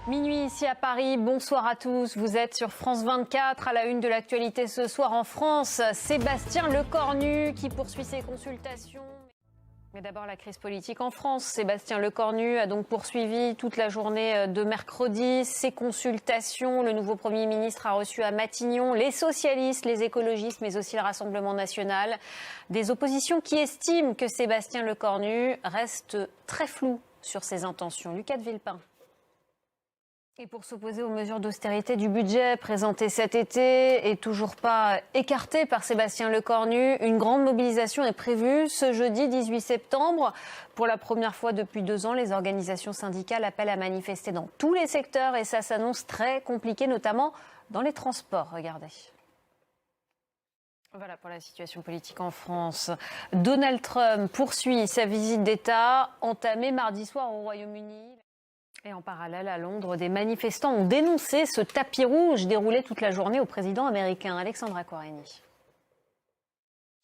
Minuit ici à Paris, bonsoir à tous. Vous êtes sur France 24, à la une de l'actualité ce soir en France. Sébastien Lecornu qui poursuit ses consultations. Mais d'abord la crise politique en France. Sébastien Lecornu a donc poursuivi toute la journée de mercredi ses consultations. Le nouveau Premier ministre a reçu à Matignon les socialistes, les écologistes, mais aussi le Rassemblement national. Des oppositions qui estiment que Sébastien Lecornu reste très flou sur ses intentions. Lucas de Villepin. Et pour s'opposer aux mesures d'austérité du budget présentées cet été et toujours pas écartées par Sébastien Lecornu, une grande mobilisation est prévue ce jeudi 18 septembre. Pour la première fois depuis 2 ans, les organisations syndicales appellent à manifester dans tous les secteurs et ça s'annonce très compliqué, notamment dans les transports. Regardez. Voilà pour la situation politique en France. Donald Trump poursuit sa visite d'État entamée mardi soir au Royaume-Uni. Et en parallèle, à Londres, des manifestants ont dénoncé ce tapis rouge déroulé toute la journée au président américain. Alexandra Koureni.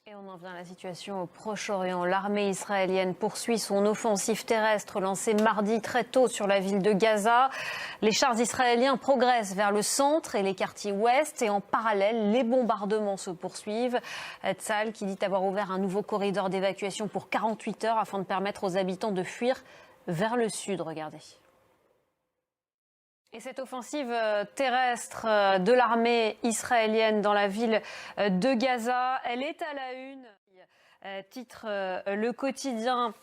Et on en vient à la situation au Proche-Orient. L'armée israélienne poursuit son offensive terrestre lancée mardi très tôt sur la ville de Gaza. Les chars israéliens progressent vers le centre et les quartiers ouest. Et en parallèle, les bombardements se poursuivent. Tzahal qui dit avoir ouvert un nouveau corridor d'évacuation pour 48 heures afin de permettre aux habitants de fuir vers le sud. Regardez. Et cette offensive terrestre de l'armée israélienne dans la ville de Gaza, elle est à la une, titre Le Quotidien,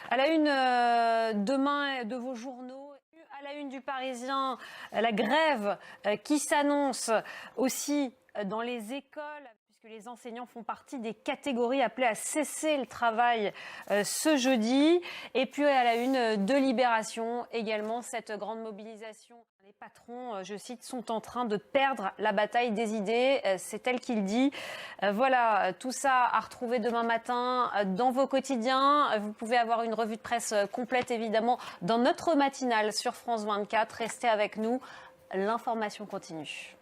à la une demain de vos journaux, à la une du Parisien, la grève qui s'annonce aussi dans les écoles, puisque les enseignants font partie des catégories appelées à cesser le travail ce jeudi. Et puis à la une de Libération, également cette grande mobilisation. Les patrons, je cite, sont en train de perdre la bataille des idées. C'est elle qui le dit. Voilà, tout ça à retrouver demain matin dans vos quotidiens. Vous pouvez avoir une revue de presse complète, évidemment, dans notre matinale sur France 24. Restez avec nous. L'information continue.